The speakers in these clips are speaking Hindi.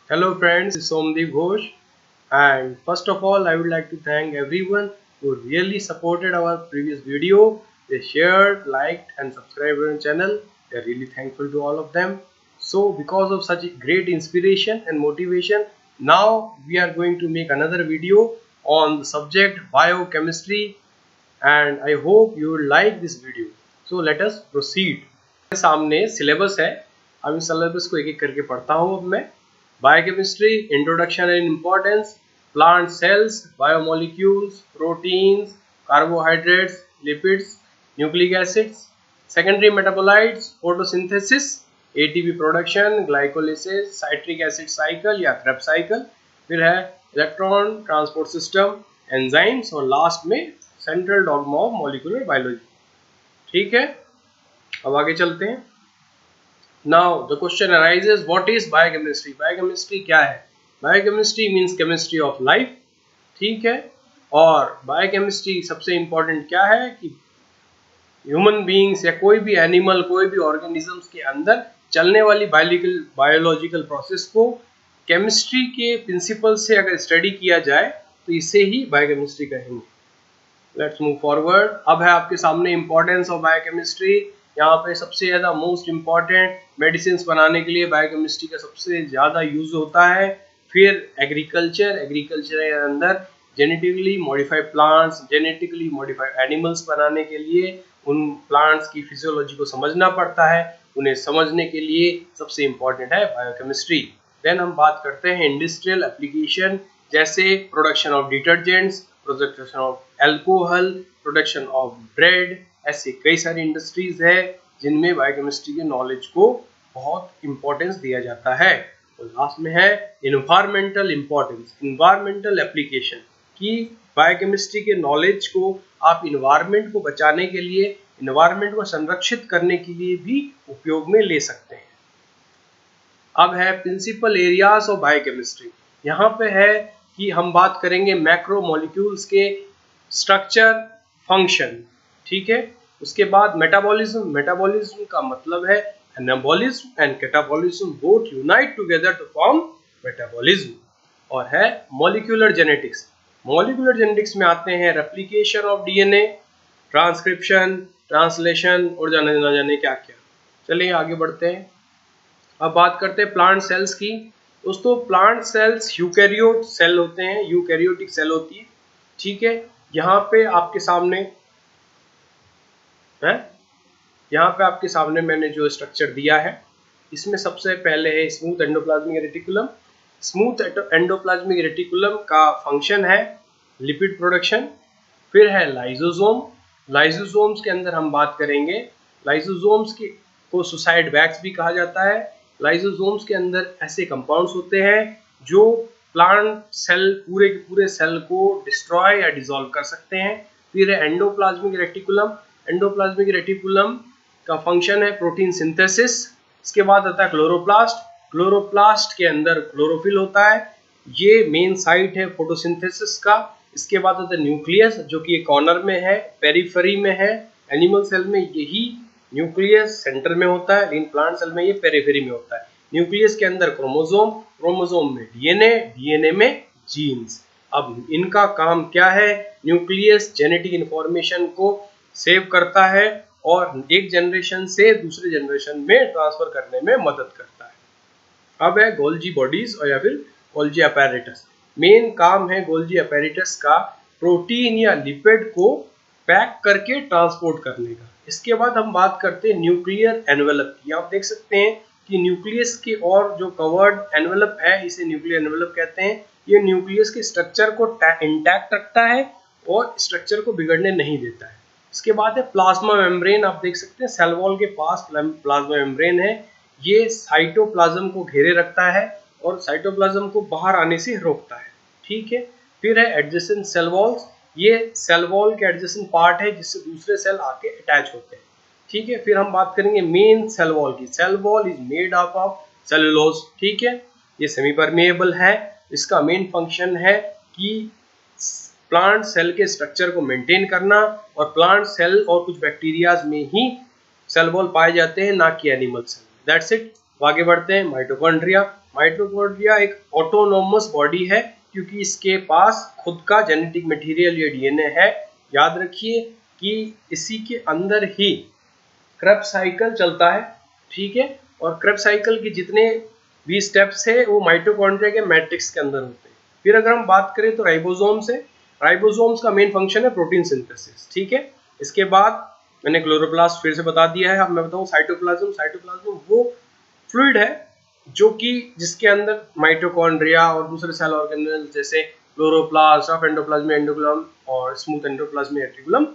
Hello friends, this is Somdeep Ghosh, and first of all I would like to thank everyone who really supported our previous video. They shared, liked and subscribed our channel. We are really thankful to all of them. So because of such great inspiration and motivation, now we are going to make another video on the subject biochemistry, and I hope you will like this video. So let us proceed. सामने सिलेबस है। अब इस सिलेबस को एक एक करके पढ़ता हूँ। अब मैं biochemistry, introduction and importance, plant cells, biomolecules, proteins, carbohydrates, lipids, nucleic acids, secondary metabolites, photosynthesis, ATP production, glycolysis, citric acid cycle या क्रेब्स साइकिल, फिर है इलेक्ट्रॉन ट्रांसपोर्ट सिस्टम, एंजाइम्स और लास्ट में central dogma of molecular biology. ठीक है, अब आगे चलते हैं। Now the question arises, what is biochemistry? Biochemistry क्या है? Biochemistry means chemistry of life. ठीक है, और बायोकेमिस्ट्री सबसे इंपॉर्टेंट क्या है कि ह्यूमन बीइंग्स या कोई भी एनिमल, कोई भी ऑर्गेनिजम्स के अंदर चलने वाली बायोलॉजिकल प्रोसेस को केमिस्ट्री के प्रिंसिपल से अगर स्टडी किया जाए तो इसे ही बायोकेमिस्ट्री कहेंगे। Let's move forward. अब है आपके सामने इंपॉर्टेंस ऑफ बायोकेमिस्ट्री। यहाँ पे सबसे ज़्यादा मोस्ट इम्पॉर्टेंट मेडिसिन बनाने के लिए बायोकेमिस्ट्री का सबसे ज़्यादा यूज होता है। फिर एग्रीकल्चर के अंदर genetically modified plants, genetically modified animals बनाने के लिए उन प्लांट्स की फिजियोलॉजी को समझना पड़ता है। उन्हें समझने के लिए सबसे इम्पॉर्टेंट है बायोकेमिस्ट्री। देन हम बात करते हैं इंडस्ट्रियल एप्लीकेशन, जैसे production of detergents, production of alcohol, production of bread. ऐसे कई सारी इंडस्ट्रीज है जिनमें बायोकेमिस्ट्री के नॉलेज को बहुत इंपॉर्टेंस दिया जाता है। और लास्ट में है इन्वायरमेंटल इंपॉर्टेंस, इन्वायरमेंटल एप्लीकेशन, कि बायोकेमिस्ट्री के नॉलेज को आप इन्वायरमेंट को बचाने के लिए, इन्वायरमेंट को संरक्षित करने के लिए भी उपयोग में ले सकते हैं। अब है प्रिंसिपल एरियाज ऑफ बायोकेमिस्ट्री। यहाँ पे है कि हम बात करेंगे मैक्रो मॉलिक्यूल्स के स्ट्रक्चर, फंक्शन। ठीक है, उसके बाद मेटाबॉलिज्म। मेटाबॉलिज्म का मतलब है anabolism and catabolism both unite together to form metabolism. और है मॉलिक्यूलर जेनेटिक्स। मॉलिक्यूलर जेनेटिक्स में आते हैं replication of DNA, transcription, translation और जाने ना जाने क्या क्या। चलिए आगे बढ़ते हैं। अब बात करते हैं प्लांट सेल्स की। दोस्तों प्लांट सेल्स यूकैरियोट सेल होते हैं, यूकैरियोटिक सेल होती है। ठीक है, यहाँ पे आपके सामने है, यहाँ पे आपके सामने मैंने जो स्ट्रक्चर दिया है, इसमें सबसे पहले है smooth endoplasmic reticulum. Smooth endoplasmic reticulum का फंक्शन है लिपिड प्रोडक्शन। फिर है लाइसोसोम। लाइसोसोम्स के अंदर हम बात करेंगे, लाइसोसोम्स को सुसाइड बैग्स भी कहा जाता है। लाइसोसोम्स के अंदर ऐसे कंपाउंड्स होते हैं जो प्लांट सेल, पूरे के पूरे सेल को डिस्ट्रॉय या डिसॉल्व कर सकते हैं। फिर है एंडोप्लाज्मिक रेटिकुलम। एंडोप्लाज्मिक रेटिकुलम का फंक्शन है प्रोटीन सिंथेसिस। इसके बाद आता है क्लोरोप्लास्ट। क्लोरोप्लास्ट के अंदर क्लोरोफिल होता है, ये मेन साइट है फोटोसिंथेसिस का। इसके बाद आता है न्यूक्लियस, जो कि कॉर्नर में है, पेरिफेरी में है। एनिमल सेल में यही न्यूक्लियस सेंटर में होता है, लेकिन प्लांट सेल में ये पेरिफेरी में होता है। न्यूक्लियस के अंदर क्रोमोसोम, क्रोमोसोम में डीएनए, डीएनए में जीन्स। अब इनका काम क्या है? न्यूक्लियस जेनेटिक इंफॉर्मेशन को सेव करता है और एक जनरेशन से दूसरे जनरेशन में ट्रांसफर करने में मदद करता है। अब है गोल्जी बॉडीज और या फिर गोल्जी अपैरेटस। मेन काम है गोल्जी अपैरेटस का प्रोटीन या लिपिड को पैक करके ट्रांसपोर्ट करने का। इसके बाद हम बात करते हैं न्यूक्लियर एनवेलप की। आप देख सकते हैं कि न्यूक्लियस के और जो कवर्ड एनवेलप है, इसे न्यूक्लियर एनवेलप कहते हैं। ये न्यूक्लियस के स्ट्रक्चर को इंटैक्ट रखता है और स्ट्रक्चर को बिगड़ने नहीं देता है। इसके बाद है प्लाज्मा मेम्ब्रेन। आप देख सकते हैं सेल वॉल के पास प्लाज्मा मेम्ब्रेन है, ये साइटोप्लाज्म को घेरे रखता है और साइटोप्लाज्म को बाहर आने से रोकता है। ठीक है, फिर है एडजेसेंट सेल वॉल्स। ये सेल वॉल के एडजेसेंट पार्ट है जिससे दूसरे सेल आके अटैच होते हैं। ठीक है, फिर हम बात करेंगे मेन सेल वॉल की। Cell wall is made up of cellulose. ठीक है, ये सेमी परमेएबल है। इसका मेन फंक्शन है कि प्लांट सेल के स्ट्रक्चर को मेंटेन करना, और प्लांट सेल और कुछ बैक्टीरियाज में ही सेल वॉल पाए जाते हैं, ना कि एनिमल सेल। That's it. आगे बढ़ते हैं। माइटोकॉन्ड्रिया। माइटोकॉन्ड्रिया एक ऑटोनोमस बॉडी है क्योंकि इसके पास खुद का जेनेटिक मटेरियल या डीएनए है। याद रखिए कि इसी के अंदर ही क्रेब्स साइकिल चलता है, ठीक है, और क्रेब्स साइकिल के जितने भी स्टेप्स है वो माइटोकॉन्ड्रिया के मैट्रिक्स के अंदर होते हैं। फिर अगर हम बात करें तो राइबोसोम्स है। राइबोसोम्स का मेन फंक्शन है प्रोटीन सिंथेसिस, ठीक है। इसके बाद मैंने क्लोरोप्लास्ट फिर से बता दिया है। अब मैं बताऊं साइटोप्लाज्म। साइटोप्लाज्म वो फ्लूइड है जो कि जिसके अंदर माइटोकॉन्ड्रिया और दूसरे सेल ऑर्गेनेल जैसे क्लोरोप्लास्ट, रफ एंडोप्लाज्मिक रेटिकुलम और स्मूथ एंडोप्लाज्मिक रेटिकुलम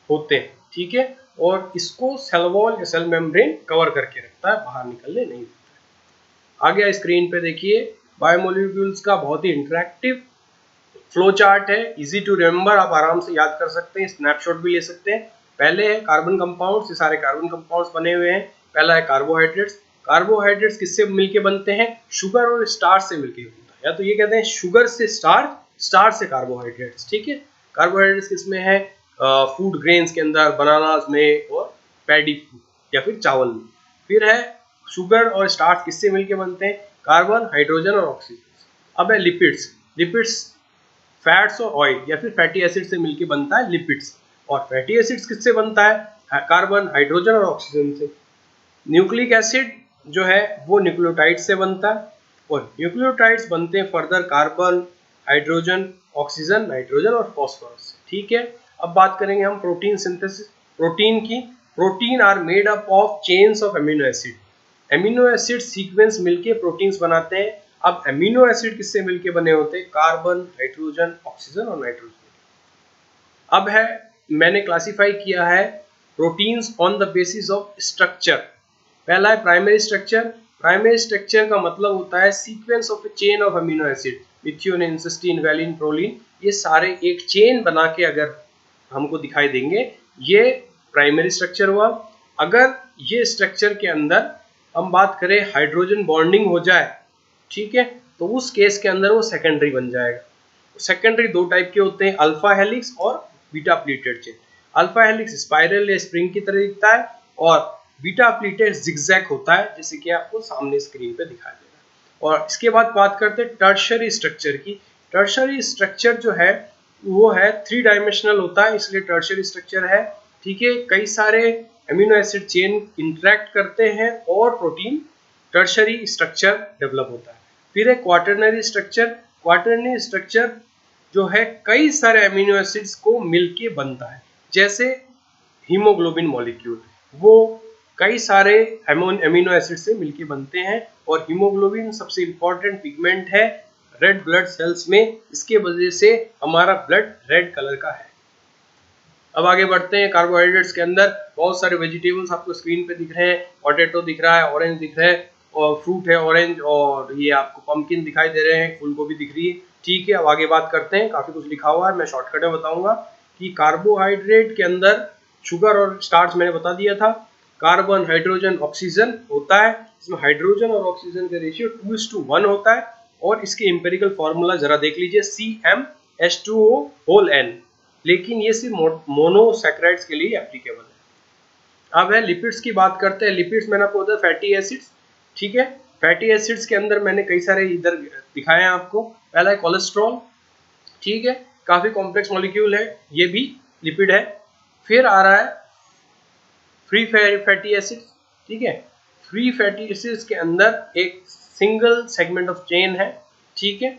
होते हैं, ठीक है। और इसको सेल वॉल या सेल मेम्ब्रेन कवर करके रखता है, बाहर निकलने नहीं देता है। आ गया स्क्रीन पे देखिए बायोमोलिक्यूल्स का बहुत ही इंटरेक्टिव फ्लो चार्ट है, इजी टू रिमेंबर, आप आराम से याद कर सकते हैं, स्नैपशॉट भी ले सकते हैं। पहले है कार्बन कंपाउंड्स, ये सारे कार्बन कंपाउंड्स बने हुए हैं। पहला है कार्बोहाइड्रेट्स। कार्बोहाइड्रेट्स किससे मिलके बनते हैं? शुगर और स्टार्च से मिलके बनता है, या तो ये कहते हैं शुगर से स्टार्च, स्टार्च से कार्बोहाइड्रेट्स, ठीक है। कार्बोहाइड्रेट्स किसमें है? फूड ग्रेन्स के अंदर, बनानास में और पैडी या फिर चावल में। फिर है शुगर और स्टार्च किससे मिलके बनते हैं? कार्बन, हाइड्रोजन और ऑक्सीजन। अब है लिपिड्स। लिपिड्स फैट्स और ऑयल या फिर फैटी एसिड से मिलके बनता है लिपिड्स। और फैटी एसिड्स किससे बनता है? कार्बन, हाइड्रोजन और ऑक्सीजन से। न्यूक्लिक एसिड जो है वो न्यूक्लियोटाइड से बनता है, और न्यूक्लियोटाइड्स बनते हैं further carbon, hydrogen, oxygen, nitrogen और फॉस्फोरस से, ठीक है। अब बात करेंगे हम प्रोटीन सिंथेसिस, प्रोटीन की। Protein are made up of chains of amino acid. Amino acid sequence मिलके प्रोटीन्स बनाते हैं। अब एमिनो एसिड किससे मिलके बने होते हैं? कार्बन, हाइड्रोजन, ऑक्सीजन और नाइट्रोजन। अब है, मैंने क्लासिफाई किया है proteins on the basis of structure. पहला है प्राइमरी स्ट्रक्चर। प्राइमरी स्ट्रक्चर का मतलब होता है sequence of a chain of amino acid, methionine, cysteine, valine, proline, ये सारे एक चेन बना के अगर हमको दिखाई देंगे, ये प्राइमरी स्ट्रक्चर हुआ। अगर ये स्ट्रक्चर के अंदर हम बात करें हाइड्रोजन बॉन्डिंग हो जाए, ठीक है, तो उस केस के अंदर वो सेकेंडरी बन जाएगा। सेकेंडरी दो टाइप के होते हैं, अल्फा हेलिक्स और beta pleated chain. Alpha helix spiral या स्प्रिंग की तरह दिखता है, और बीटा प्लीटेड जिगजैग होता है, जैसे कि आपको सामने स्क्रीन पे दिखाई दे रहा है। और इसके बाद बात करते हैं टर्शरी स्ट्रक्चर की। टर्शरी स्ट्रक्चर जो है वो है 3 डायमेंशनल होता है, इसलिए टर्शरी स्ट्रक्चर है, ठीक है। कई सारे अमीनो एसिड चेन इंटरेक्ट करते हैं और प्रोटीन टर्शरी स्ट्रक्चर डेवलप होता है। फिर है क्वाटरनरी स्ट्रक्चर। क्वाटरनरी स्ट्रक्चर जो है कई सारे अमीनो एसिड्स को मिलके बनता है, जैसे हीमोग्लोबिन मॉलिक्यूल, वो कई सारे अमीनो एसिड से मिलके बनते हैं। और हीमोग्लोबिन सबसे इंपॉर्टेंट पिगमेंट है रेड ब्लड सेल्स में, इसके वजह से हमारा ब्लड रेड कलर का है। अब आगे बढ़ते हैं। कार्बोहाइड्रेट्स के अंदर बहुत सारे वेजिटेबल्स आपको स्क्रीन पे दिख रहे हैं, पोटैटो दिख रहा है, ऑरेंज दिख रहा है, और फ्रूट है ऑरेंज, और ये आपको पंपकिन दिखाई दे रहे हैं, फूल गोभी दिख रही है, ठीक है। अब आगे बात करते हैं, काफी कुछ लिखा हुआ है, मैं शॉर्टकट में बताऊंगा कि कार्बोहाइड्रेट के अंदर शुगर और स्टार्च मैंने बता दिया था, कार्बन, हाइड्रोजन, ऑक्सीजन होता है। इसमें हाइड्रोजन और ऑक्सीजन का रेशियो 2:1 होता है, और इसके एम्पेरिकल फॉर्मूला जरा देख लीजिए, CmH2O होल N, लेकिन ये सिर्फ मोनोसैकेराइड्स के लिए एप्लीकेबल है। अब है लिपिड्स की बात करते हैं। लिपिड्स मैंने आपको बताया फैटी एसिड्स, ठीक है। फैटी एसिड्स के अंदर मैंने कई सारे इधर दिखाए हैं आपको। पहला है कोलेस्ट्रॉल, ठीक है, काफी कॉम्प्लेक्स मॉलिक्यूल है, ये भी लिपिड है। फिर आ रहा है फ्री फैटी एसिड्स, ठीक है। फ्री फैटी एसिड्स के अंदर एक सिंगल सेगमेंट ऑफ चेन है, ठीक है,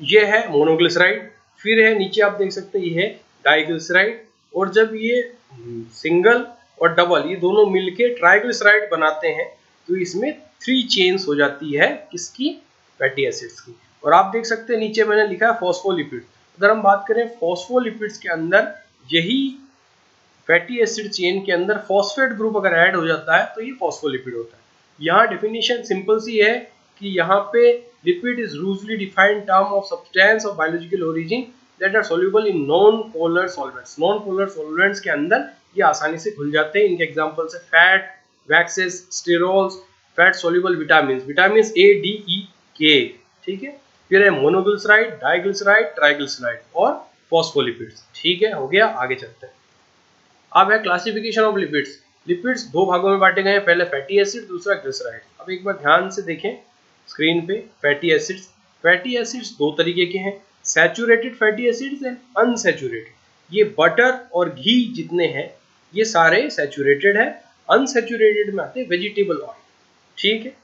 ये है मोनोग्लिसराइड। फिर है नीचे आप देख सकते हैं ये है डाइग्लिसराइड, और जब ये सिंगल और डबल ये दोनों मिलके ट्राइग्लिसराइड बनाते हैं तो इसमें 3 चेन्स हो जाती है किसकी? फैटी एसिड्स की। और आप देख सकते हैं नीचे मैंने लिखा है फॉस्फोलिपिड। अगर हम बात करें फॉस्फोलिपिड्स के अंदर, यही फैटी एसिड चेन के अंदर फॉस्फेट ग्रुप अगर ऐड हो जाता है तो ये फॉस्फोलिपिड होता है। यहाँ डेफिनेशन सिंपल सी है कि यहाँ पे lipid is loosely defined term of substance of biological origin that are soluble in non polar solvents. Non polar solvents के अंदर ये आसानी से घुल जाते हैं। इनके एग्जांपल्स है fat, waxes, sterols, fat soluble vitamin, vitamin A, D, E, K, ठीक है। फिर है मोनोग्लिसराइड, डाइग्लिसराइड, ट्राइग्लिसराइड और फॉस्फोलिपिड्स, ठीक है। हो गया, आगे चलते हैं। अब है क्लासिफिकेशन ऑफ लिपिड्स। लिपिड्स 2 भागों में बांटे गए हैं, पहले फैटी एसिड, दूसरा ग्लिसराइड। अब एक बार ध्यान से देखें, स्क्रीन पे फैटी एसिड्स। फैटी एसिड्स दो तरीके के हैं, saturated fatty acids and unsaturated. ये बटर और घी जितने हैं ये सारे सैचुरेटेड है। अनसैचुरेटेड में आते हैं वेजिटेबल ऑयल, ठीक है।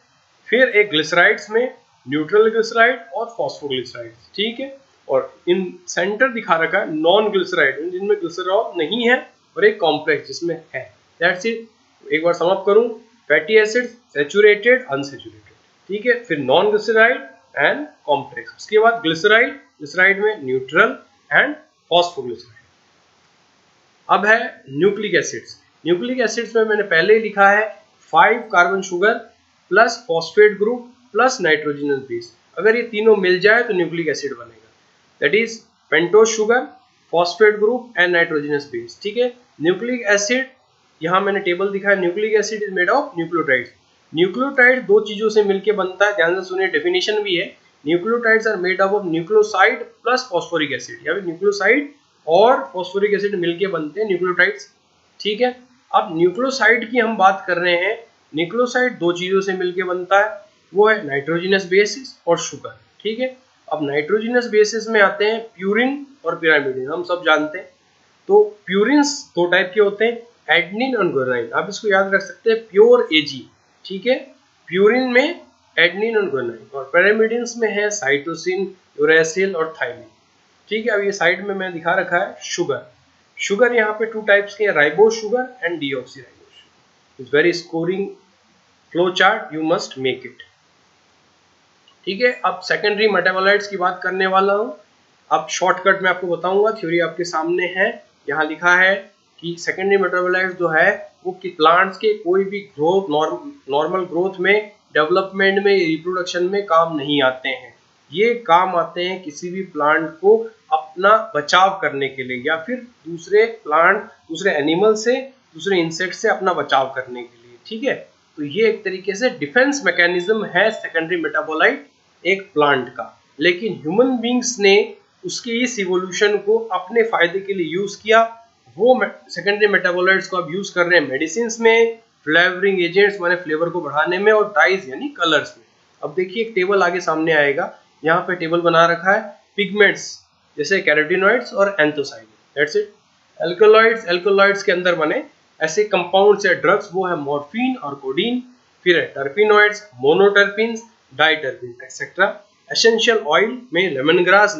फिर एक ग्लिसराइड्स में न्यूट्रल ग्लिसराइड और फॉस्फोग्लिसराइड, ठीक है। और इन सेंटर दिखा रखा है नॉन ग्लिसराइड, जिनमें ग्लिसरॉल नहीं है, और एक कॉम्प्लेक्स जिसमें है। That's it. एक बार समाप्त करूं, फैटी एसिड्स सैचुरेटेड अनसैचुरेटेड, ठीक है। फिर नॉन ग्लिसराइड एंड कॉम्प्लेक्स, उसके बाद ग्लिसराइड, ग्लिसराइड में न्यूट्रल एंड फॉस्फोग्लिसराइड। अब है न्यूक्लिक एसिड्स। न्यूक्लिक एसिड्स में मैंने पहले ही लिखा है 5 carbon sugar plus phosphate group plus nitrogenous base. अगर ये तीनों मिल जाए तो न्यूक्लिक एसिड बनेगा, that is pentose sugar, phosphate group and nitrogenous base, ठीक है। न्यूक्लिक एसिड, यहाँ मैंने टेबल दिखाया, nucleic acid is made of nucleotides. Nucleotide दो चीजों से मिलकर बनता है, ध्यान से सुनिए, डेफिनेशन भी है। Nucleotides are made up of nucleoside plus phosphoric acid, या फिर न्यूक्लियोसाइड और फॉस्फोरिक एसिड मिलके बनते हैं न्यूक्लियोटाइड्स, ठीक है। अब न्यूक्लियोसाइड की हम बात कर रहे हैं। न्यूक्लियोसाइड दो चीजों से मिलके बनता है, वो है नाइट्रोजनस बेसिस और शुगर, ठीक है। अब नाइट्रोजनस बेसिस में आते हैं प्यूरिन और पिरामिडिन, हम सब जानते हैं। तो प्यूरिन्स दो टाइप के होते हैं, एडेनिन और गुआनिन। आप इसको याद रख सकते हैं, प्योर एजी, ठीक है। प्यूरिन में एडेनिन और गुआनिन, और पिरामिडिन्स में है साइटोसिन, यूरेसिल और थाइमिन, ठीक है। अब ये साइड में मैं दिखा रखा है शुगर। शुगर यहाँ पे टू टाइप्स के, ribose sugar and deoxyribose. It's very scoring flow chart, you must make it, ठीक है। अब सेकेंडरी मेटाबोलाइट्स की बात करने वाला हूँ। अब शॉर्टकट में आपको बताऊंगा, थ्योरी आपके सामने है। यहाँ लिखा है कि सेकेंडरी मेटाबोलाइट्स जो है वो प्लांट्स के कोई भी ग्रोथ, नॉर्मल ग्रोथ में, डेवलपमेंट में, रिप्रोडक्शन में काम नहीं आते हैं। ये काम आते हैं किसी भी प्लांट को अपना बचाव करने के लिए, या फिर दूसरे प्लांट, दूसरे एनिमल से, दूसरे इंसेक्ट से अपना बचाव करने के लिए, ठीक है। तो ये एक तरीके से डिफेंस मैकेनिज्म है सेकेंडरी मेटाबोलाइट एक प्लांट का। लेकिन ह्यूमन बींग्स ने उसके इस इवोल्यूशन को अपने फायदे के लिए यूज किया। वो सेकेंडरी मेटाबोलाइट्स को अब यूज कर रहे हैं मेडिसिन में, फ्लेवरिंग एजेंट्स माने फ्लेवर को बढ़ाने में, और डाइज यानी कलर्स में। अब देखिए एक टेबल आगे सामने आएगा, यहाँ पे टेबल बना रखा है पिगमेंट्स, जैसे कैरोटिनॉइड्स और एंथोसाइन, दैट्स इट। एल्कोलॉइड्स के अंदर बने ऐसे कंपाउंड्स या ड्रग्स, वो है मॉर्फिन और कोडीन। फिर है terpenoids, monoterpenes, diterpene etcetera. Essential oil में लेमन ग्रास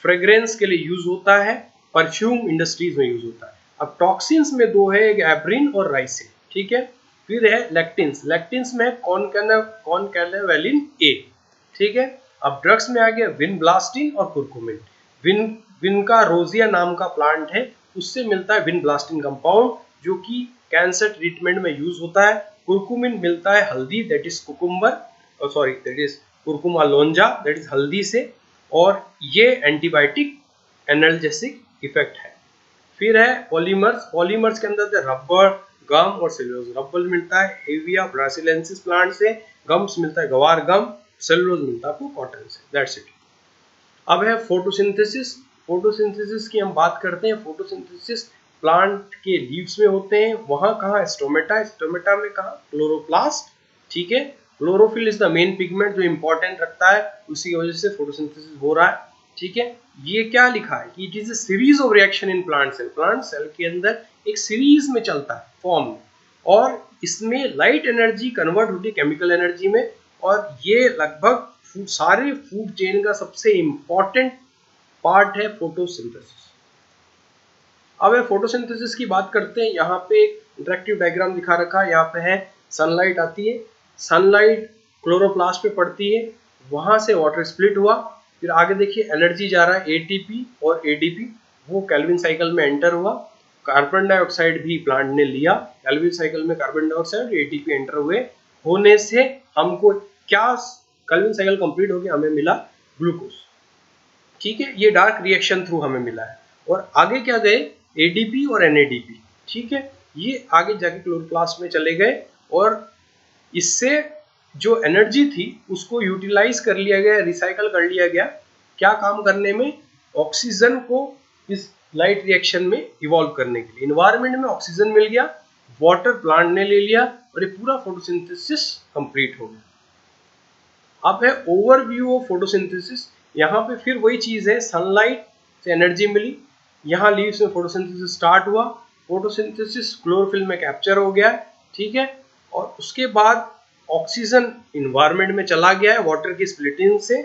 फ्रेग्रेंस के लिए यूज होता है, परफ्यूम इंडस्ट्रीज में यूज होता है। अब टॉक्सिन्स में दो है, एक एब्रिन और राइसिन, ठीक है। फिर है लेक्टिन्स में कॉनकैनावेलिन ए, ठीक है। अब ड्रग्स में आ गया विनब्लास्टिन और कुरकुमिन। विन का रोजिया नाम का प्लांट है, उससे मिलता है विनब्लास्टिन कंपाउंड, जो कि कैंसर ट्रीटमेंट में यूज होता है। कुरकुमिन मिलता है हल्दी, that is that is Curcuma longa, that is हल्दी से, और ये एंटीबायोटिक एनाल्जेसिक इफेक्ट है। फिर है पॉलीमर्स के अंदर रबर, गम और सेलुलोज। रबर मिलता है हेविया ब्रासिलेंसिस प्लांट से, गम्स मिलता है गवार गम, सेलुलोज मिलता है आपको कॉटन से, दैट्स इट। अब है फोटोसिंथेसिस की हम बात करते हैं। फोटोसिंथेसिस प्लांट के लीव्स में होते हैं, वहां कहाँ, स्टोमेटा में कहाँ, क्लोरोप्लास्ट, ठीक है। Chlorophyll is the main pigment जो इंपॉर्टेंट रखता है, उसी वजह से फोटोसिंथेसिस हो रहा है, ठीक है। ये क्या लिखा है कि it is a series of reaction in plant cell के अंदर एक सीरीज में चलता है फॉर्म, और इसमें लाइट एनर्जी कन्वर्ट होती है केमिकल एनर्जी में, और ये लगभग सारे फूड चेन का सबसे इंपॉर्टेंट पार्ट है फोटोसिंथेसिस। अब है फोटोसिंथेसिस की बात करते हैं। यहाँ पे एक इंटरेक्टिव डायग्राम दिखा रखा है, यहाँ पे है सनलाइट आती है, सनलाइट क्लोरोप्लास्ट पे पड़ती है, वहां से वाटर स्प्लिट हुआ, फिर आगे देखिए एनर्जी जा रहा है एटीपी और एडीपी, वो केल्विन साइकिल में एंटर हुआ। कार्बन डाइऑक्साइड भी प्लांट ने लिया, केल्विन साइकिल में कार्बन डाइऑक्साइड एटीपी एंटर हुए, होने से हमको क्या, केल्विन साइकिल कंप्लीट हो गया, हमें मिला ग्लूकोज, ठीक है। ये डार्क रिएक्शन थ्रू हमें मिला है। और आगे क्या गए, एडीपी और एनएडीपी, ठीक है। ये आगे जाके क्लोरोप्लास्ट में चले गए, और इससे जो एनर्जी थी उसको यूटिलाइज कर लिया गया, रिसाइकल कर लिया गया, क्या काम करने में, ऑक्सीजन को इस लाइट रिएक्शन में इवॉल्व करने के लिए। इन्वायरमेंट में ऑक्सीजन मिल गया, वाटर प्लांट ने ले लिया, और ये पूरा फोटोसिंथेसिस कंप्लीट हो गया। अब है ओवरव्यू ऑफ फोटोसिंथेसिस। यहाँ पे फिर वही चीज है, सनलाइट से एनर्जी मिली, यहाँ लीव्स में फोटोसिंथेसिस स्टार्ट हुआ, फोटोसिंथेसिस क्लोरोफिल में कैप्चर हो गया, ठीक है, और उसके बाद ऑक्सीजन इन्वायरमेंट में चला गया है वाटर की स्प्लिटिंग से,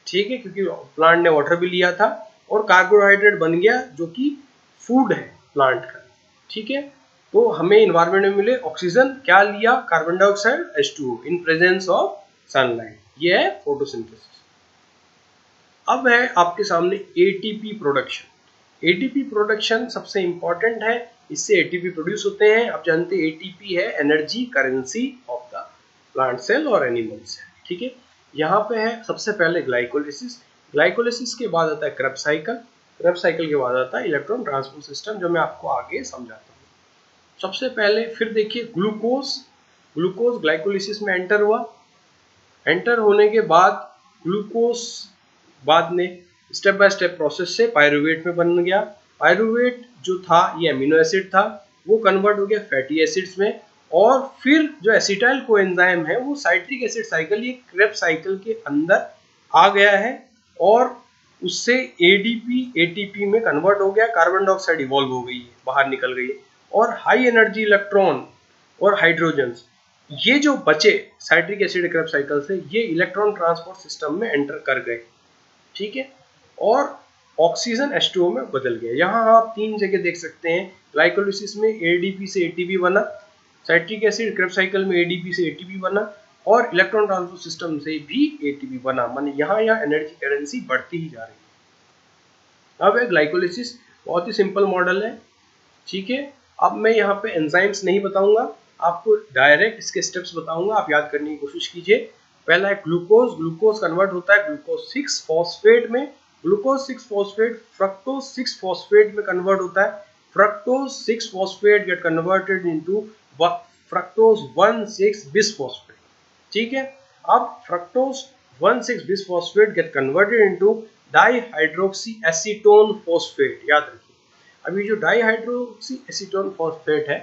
ठीक है, क्योंकि प्लांट ने वाटर भी लिया था, और कार्बोहाइड्रेट बन गया जो कि फूड है प्लांट का, ठीक है। तो हमें इन्वायरमेंट में मिले ऑक्सीजन, क्या लिया, carbon dioxide H2O in presence of sunlight, ये है फोटोसिंथेसिस। अब है आपके सामने एटीपी प्रोडक्शन। एटीपी प्रोडक्शन सबसे इंपॉर्टेंट है, इससे एटीपी प्रोड्यूस होते हैं। आप जानते हैं एटीपी है energy currency of the plant cell और एनिमल सेल, ठीक है। यहाँ पे है सबसे पहले ग्लाइकोलिसिस, ग्लाइकोलिसिस के बाद आता है क्रेब्स साइकिल, क्रेब्स साइकिल के बाद आता है इलेक्ट्रॉन ट्रांसपोर्ट सिस्टम, जो मैं आपको आगे समझाता हूँ। सबसे पहले फिर देखिए ग्लूकोज, ग्लूकोज ग्लाइकोलिसिस में एंटर हुआ, एंटर होने के बाद ग्लूकोज बाद में स्टेप बाय स्टेप प्रोसेस से पायरुवेट में बन गया। पायरुवेट जो था ये अमीनो एसिड था, वो कन्वर्ट हो गया फैटी एसिड्स में, और फिर जो एसिटाइल कोएंजाइम है वो साइट्रिक एसिड साइकिल, ये क्रेब्स साइकिल के अंदर आ गया है, और उससे एडीपी एटीपी में कन्वर्ट हो गया, कार्बन डाइऑक्साइड इवॉल्व हो गई है, बाहर निकल गई है, और हाई एनर्जी इलेक्ट्रॉन और हाइड्रोजन्स ये जो बचे साइट्रिक एसिड क्रेब्स साइकिल से, ये इलेक्ट्रॉन ट्रांसपोर्ट सिस्टम में एंटर कर गए, ठीक है, और ऑक्सीजन H2O में बदल गया। यहाँ आप तीन जगह देख सकते हैं, ग्लाइकोलिसिस में एडीपी से एटीपी बना, साइट्रिक एसिड क्रेब्स साइकिल में एडीपी से एटीपी बना, और इलेक्ट्रॉन ट्रांसपोर्ट सिस्टम से भी एटीपी बना, माने यहाँ एनर्जी करेंसी बढ़ती ही जा रही है। अब है ग्लाइकोलिसिस, बहुत ही सिंपल मॉडल है, ठीक है। अब मैं यहाँ पे एंजाइम्स नहीं बताऊंगा, आपको डायरेक्ट इसके स्टेप्स बताऊंगा, आप याद करने की कोशिश कीजिए। पहला है ग्लूकोज, ग्लूकोज कन्वर्ट होता है ग्लूकोज 6 फॉस्फेट में, ग्लूकोज 6 फॉस्फेट फ्रक्टोज 6 फॉस्फेट में कन्वर्ट होता है, fructose 6 phosphate get converted into fructose 1,6 bis phosphate, ठीक है। अब fructose 1,6 bis phosphate get converted into dihydroxy acetone phosphate, याद रखिए। अभी जो डाईहाइड्रोक्सी एसीटोन फॉस्फेट है,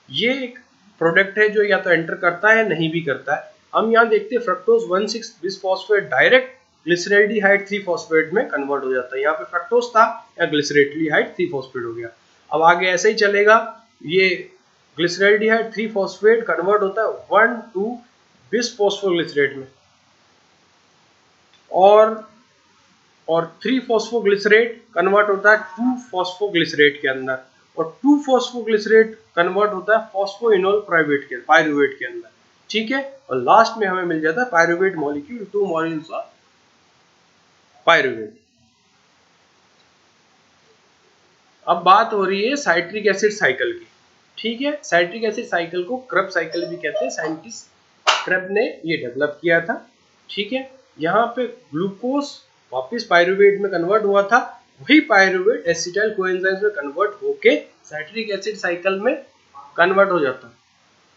ये एक प्रोडक्ट है जो या तो एंटर करता है नहीं भी करता है। हम यहाँ देखते हैं fructose 1,6 bis phosphate direct glyceraldehyde 3 phosphate में कन्वर्ट हो जाता है, यहाँ पे फ्रक्टोज था या ग्लिसरैल्डिहाइड 3 फॉस्फेट हो गया। अब आगे ऐसे ही चलेगा, ये ग्लिसरैल्डिहाइड 3 फॉस्फेट कन्वर्ट होता है 1,2 बिस फॉस्फोग्लिसरेट में, और 3 फॉस्फोग्लिसरेट कन्वर्ट होता है 2 फॉस्फोग्लिसरेट के अंदर, और 2 फॉस्फोग्लिसरेट कन्वर्ट होता है फॉस्फोइनोल पायरुवेट के अंदर, ठीक है। और लास्ट में हमें मिल जाता है pyruvate molecule, 2 molecules of pyruvate. अब बात हो रही है साइट्रिक एसिड साइकिल की, ठीक है। साइट्रिक एसिड साइकिल को क्रेब्स साइकिल भी कहते हैं, साइंटिस्ट क्रेब ने ये डेवलप किया था, ठीक है। यहाँ पे ग्लूकोज वापस पायरुवेट में कन्वर्ट हुआ था, वही पायरुवेट एसिटाइल कोएंजाइम्स में कन्वर्ट होके साइट्रिक एसिड साइकिल में कन्वर्ट हो जाता,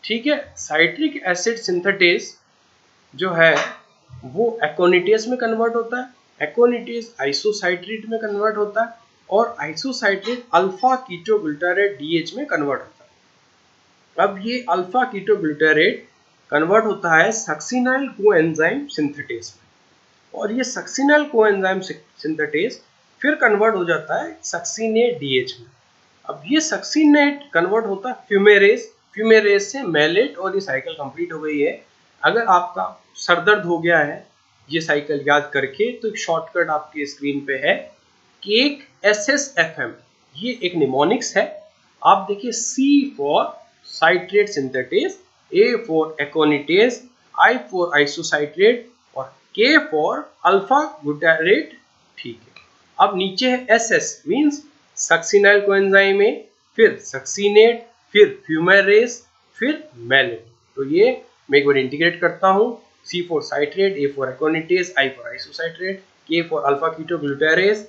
ठीक है। साइट्रिक एसिड सिंथेटेस जो है वो एकोनिटेस में कन्वर्ट होता है, एकोनिटेस आइसोसाइट्रेट में कन्वर्ट होता है, और आइसोसाइट्रेट अल्फा कीटोग्लूटारेट डीएच में कन्वर्ट होता है। अब ये अल्फा कीटोग्लूटारेट कन्वर्ट होता है सक्सिनाइल कोएंजाइम सिंथेटेस में, और ये सक्सिनाइल कोएंजाइम सिंथेटेस फिर कन्वर्ट हो जाता है सक्सिनेट डीएच में। अब ये सक्सिनेट कन्वर्ट होता है फ्यूमेरेस, फ्यूमेरेस से मैलेट, और ये साइकिल कंप्लीट हो गई है। अगर आपका सरदर्द हो गया है ये साइकिल याद करके, तो एक शॉर्टकट आपके स्क्रीन पे है, केक SSFM, ये एक निमोनिक्स है। आप देखिए C for citrate synthetase, A for aconitase, I for isocitrate, और K फॉर अल्फा ग्लूटारेट, ठीक है। अब नीचे है SS मींस सक्सिनाइल कोएंजाइम में, फिर सक्सिनेट, फिर फ्यूमेरेस, फिर मैलेट। तो ये मैं एक बार इंटीग्रेट करता हूँ, C for citrate, A for aconitase, I for isocitrate, K for alpha ketoglutarase,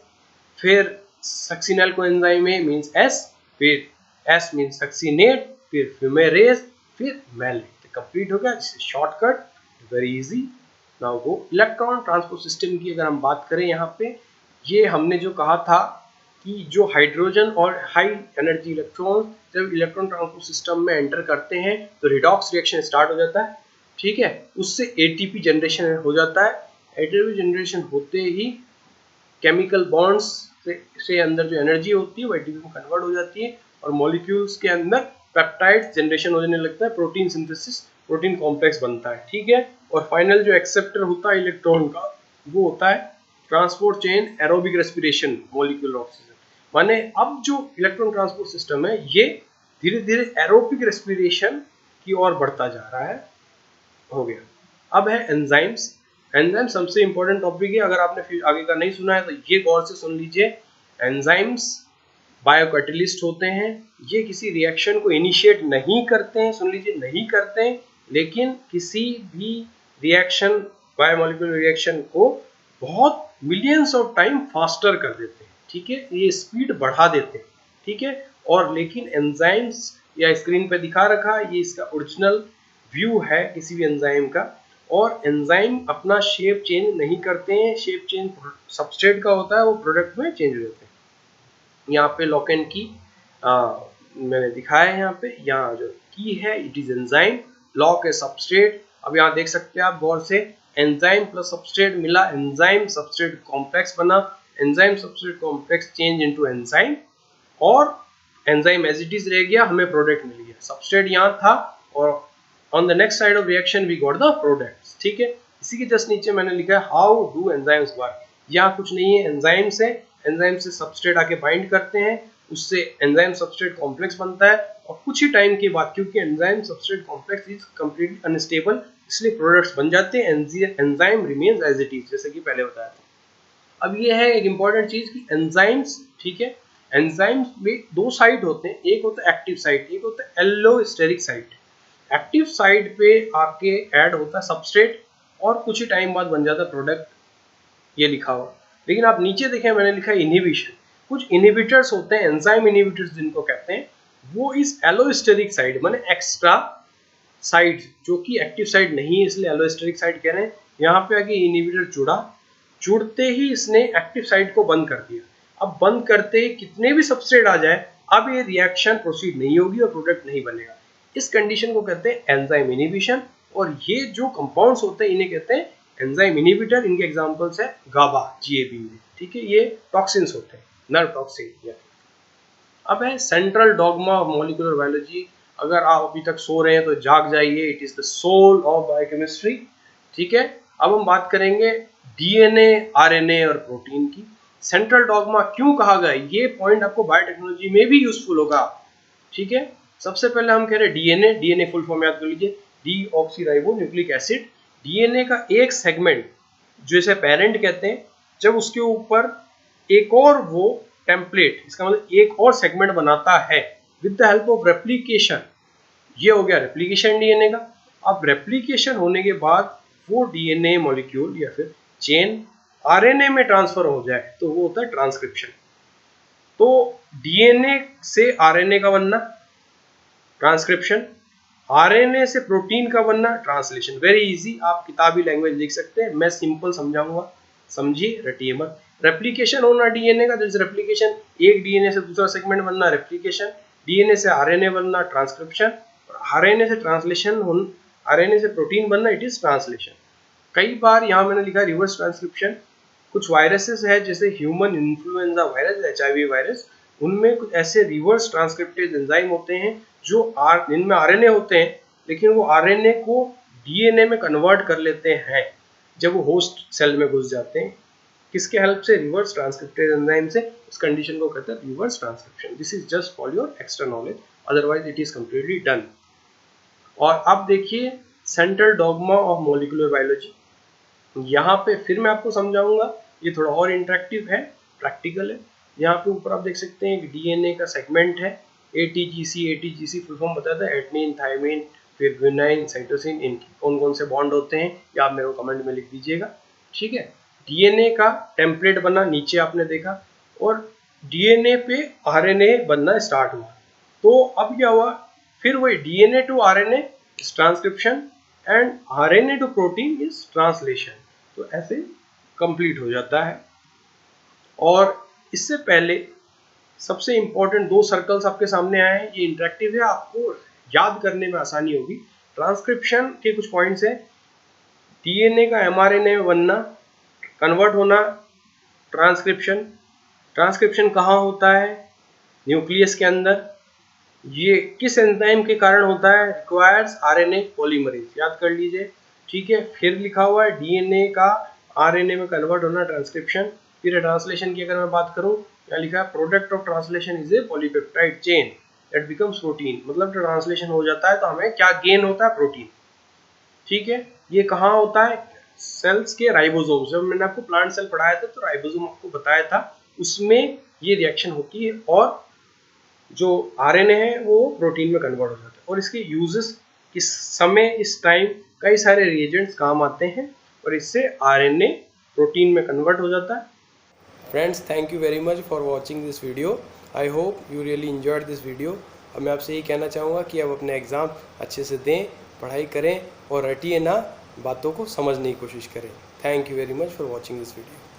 फिर सक्सिनाइल कोएंजाइम में मींस S, फिर S मींस सक्सिनेट, फिर फ्यूमेरेस, फिर मैलेट। कंप्लीट हो गया, shortcut, very easy. Now go electron transport system की अगर हम बात करें, यहाँ पे ये हमने जो कहा था कि जो हाइड्रोजन और हाई एनर्जी इलेक्ट्रॉन जब इलेक्ट्रॉन ट्रांसपोर्ट सिस्टम में एंटर करते हैं तो रिडॉक्स रिएक्शन स्टार्ट हो जाता है, ठीक है, उससे एटीपी जनरेशन हो जाता है। एटीपी जनरेशन होते ही केमिकल बॉन्ड्स से अंदर जो एनर्जी होती है वो एटीपी में कन्वर्ट हो जाती है और मॉलिक्यूल्स के अंदर पेप्टाइड्स जनरेशन होने लगता है, प्रोटीन सिंथेसिस, प्रोटीन कॉम्प्लेक्स बनता है। ठीक है, और फाइनल जो एक्सेप्टर होता है इलेक्ट्रॉन का वो होता है transport chain aerobic respiration molecular oxygen. माने अब जो इलेक्ट्रॉन ट्रांसपोर्ट सिस्टम है ये धीरे धीरे एरोबिक रेस्पिरेशन की ओर बढ़ता जा रहा है। हो गया। अब है एंजाइम्स। एंजाइम सबसे इंपॉर्टेंट टॉपिक है, अगर आपने फिर आगे का नहीं सुना है तो ये गौर से सुन लीजिए। एंजाइम्स बायोकैटलिस्ट होते हैं, ये किसी रिएक्शन को इनिशिएट नहीं करते हैं, सुन लीजिए नहीं करते हैं, लेकिन किसी भी रिएक्शन बायोमोलिकुलर रिएक्शन को बहुत मिलियंस ऑफ टाइम फास्टर कर देते हैं। ठीक है, ये स्पीड बढ़ा देते हैं। ठीक है, और लेकिन एंजाइम्स या स्क्रीन पे दिखा रखा ये इसका ओरिजिनल व्यू है किसी भी एंजाइम का। और एंजाइम अपना शेप चेंज नहीं करते हैं, शेप चेंज सबस्ट्रेट का होता है, वो प्रोडक्ट में चेंज हो जाते हैं। यहाँ पे लॉक एंड की मैंने दिखाया है, यहाँ जो की है इट इज एंजाइम, लॉक है सबस्ट्रेट। अब यहाँ देख सकते हैं आप गौर से, एंजाइम प्लस सबस्ट्रेट मिला, एंजाइम सबस्ट्रेट कॉम्प्लेक्स बना, enzyme substrate complex change into enzyme, और एंजाइम एज इट इज रह गया, हमें प्रोडक्ट मिल गया। सबस्ट्रेट यहाँ था और on the next side of reaction we got the products. ठीक है, इसी के जस्ट नीचे मैंने लिखा है हाउ डू एंजाइम्स वर्क। यहाँ कुछ नहीं है, एंजाइम से सबस्ट्रेट आके बाइंड करते हैं, उससे एंजाइम सबस्ट्रेट कॉम्प्लेक्स बनता है, और कुछ ही टाइम के बाद क्योंकि enzyme substrate complex is completely unstable इसलिए प्रोडक्ट्स बन जाते हैं। Enzyme remains as it is, जैसे कि पहले बताया था। अब ये है एक इंपॉर्टेंट चीज कि एंजाइम्स, ठीक है, एंजाइम्स में दो साइड होते हैं, एक होता है एक्टिव साइट, एक होता है एलोस्टेरिक साइट। एक्टिव साइड पे आपके ऐड होता है सबस्ट्रेट और कुछ ही टाइम बाद बन जाता है प्रोडक्ट, ये लिखा हुआ। लेकिन आप नीचे देखें मैंने लिखा है इनहिबिशन। कुछ इनहिबिटर्स होते हैं, एंजाइम इनहिबिटर्स जिनको कहते हैं, वो इस एलोस्टेरिक साइड माने एक्स्ट्रा साइड जो कि एक्टिव साइड नहीं है इसलिए एलोस्टेरिक साइड कह रहे हैं, यहाँ पे आके इनहिबिटर जुड़ते ही इसने एक्टिव साइड को बंद कर दिया। अब बंद करते ही कितने भी सबस्ट्रेट आ जाए अब ये रिएक्शन प्रोसीड नहीं होगी और प्रोडक्ट नहीं बनेगा। इस कंडीशन को कहते हैं एंजाइम इनहिबिशन। और ये जो कंपाउंड्स होते हैं इन्हें कहते हैं एंजाइम इनहिबिटर। इनके एग्जांपल्स है गाबा, GABA। ठीक है, ये टॉक्सिन्स होते हैं, नर्व टॉक्सिन। अब है central dogma of molecular biology. अगर आप अभी तक सो रहे हैं तो जाग जाइए, it is the soul of biochemistry. ठीक है, अब हम बात करेंगे DNA, RNA और प्रोटीन की। सेंट्रल डॉगमा क्यों कहा गया, ये पॉइंट आपको बायोटेक्नोलॉजी में भी यूजफुल होगा। ठीक है, सबसे पहले हम कह रहे हैं DNA फुल फॉर्म याद कर लीजिए, डीऑक्सीराइबो न्यूक्लिक एसिड। DNA का एक सेगमेंट जिसे पेरेंट कहते हैं, जब उसके ऊपर एक और वो टेम्पलेट, इसका मतलब एक और सेगमेंट बनाता है with the help of replication, ये हो गया रेप्लिकेशन DNA का। अब रेप्लिकेशन होने के बाद वो DNA मॉलिक्यूल या फिर चेन RNA में ट्रांसफर हो जाए तो वो होता है ट्रांसक्रिप्शन। तो DNA से RNA का बनना ट्रांसक्रिप्शन, RNA से प्रोटीन का बनना ट्रांसलेशन। वेरी इजी, आप किताबी लैंग्वेज लिख सकते हैं, मैं सिंपल समझाऊंगा, समझिए, रटिए मत। रेप्लिकेशन होना DNA का, जैसे रेप्लिकेशन, एक DNA से दूसरा सेगमेंट बनना रेप्लिकेशन, DNA से RNA बनना ट्रांसक्रिप्शन, और RNA से ट्रांसलेशन, RNA से प्रोटीन बनना इट इज ट्रांसलेशन। कई बार यहाँ मैंने लिखा रिवर्स ट्रांसक्रिप्शन। कुछ वायरसेस है जैसे human influenza virus, HIV virus, उनमें कुछ ऐसे रिवर्स ट्रांसक्रिप्टेज एंजाइम होते हैं जो इनमें RNA होते हैं, लेकिन वो RNA को DNA में कन्वर्ट कर लेते हैं जब वो होस्ट सेल में घुस जाते हैं। किसके हेल्प से, रिवर्स ट्रांसक्रिप्टेज एंजाइम से। इस कंडीशन को कहते हैं reverse transcription. This is just for your extra knowledge, otherwise it is completely done. और अब देखिए central dogma of molecular biology. यहाँ पे फिर मैं आपको समझाऊंगा, ये थोड़ा और इंटरेक्टिव है, प्रैक्टिकल है। यहाँ पे ऊपर आप देख सकते हैं कि DNA का सेगमेंट है, ATGC फुल फॉर्म बताता है, एटनिन, थायमिन, फिर गुआनिन, साइटोसिन, इनकी कौन कौन से बॉन्ड होते हैं ये आप मेरे को कमेंट में लिख दीजिएगा। ठीक है, DNA का टेम्पलेट बना, नीचे आपने देखा, और DNA पे RNA बनना स्टार्ट हुआ। तो अब क्या हुआ, फिर वही DNA to RNA transcription and RNA to protein is translation. तो ऐसे कंप्लीट हो जाता है। और इससे पहले सबसे इंपॉर्टेंट दो सर्कल्स आपके सामने आए हैं, ये इंटरेक्टिव है, आपको याद करने में आसानी होगी। ट्रांसक्रिप्शन के कुछ पॉइंट्स हैं। डीएनए का एमआरएनए में बनना, कन्वर्ट होना, ट्रांसक्रिप्शन। ट्रांसक्रिप्शन कहाँ होता है? न्यूक्लियस के अंदर। ये किस एंजाइम के कारण होता है? रिक्वायर्स आरएनए पॉलीमरेज, याद कर लीजिए। ठीक है, फिर लिखा हुआ है डीएनए का आरएनए में कन्वर्ट होना, ट्रांसक्रिप्शन। फिर ट्रांसलेशन की अगर मैं बात करूं, यहाँ लिखा है product of translation is a polypeptide chain that becomes protein. मतलब जो ट्रांसलेशन हो जाता है तो हमें क्या गेन होता है? प्रोटीन। ठीक है, ये कहाँ होता है? सेल्स के राइबोसोम। जब मैंने आपको प्लांट सेल पढ़ाया था तो राइबोसोम आपको बताया था, उसमें ये रिएक्शन होती है और जो आरएनए है वो प्रोटीन में कन्वर्ट हो जाता है। और इसके यूजेस इस समय, इस टाइम कई सारे रिएजेंट्स काम आते हैं और इससे आरएनए प्रोटीन में कन्वर्ट हो जाता है। Friends, thank you very much for watching this video. I hope you really enjoyed this video. और मैं आपसे यही कहना चाहूँगा कि अब अपने एग्ज़ाम अच्छे से दें, पढ़ाई करें और रटिए ना, बातों को समझने की कोशिश करें। Thank you very much for watching this video.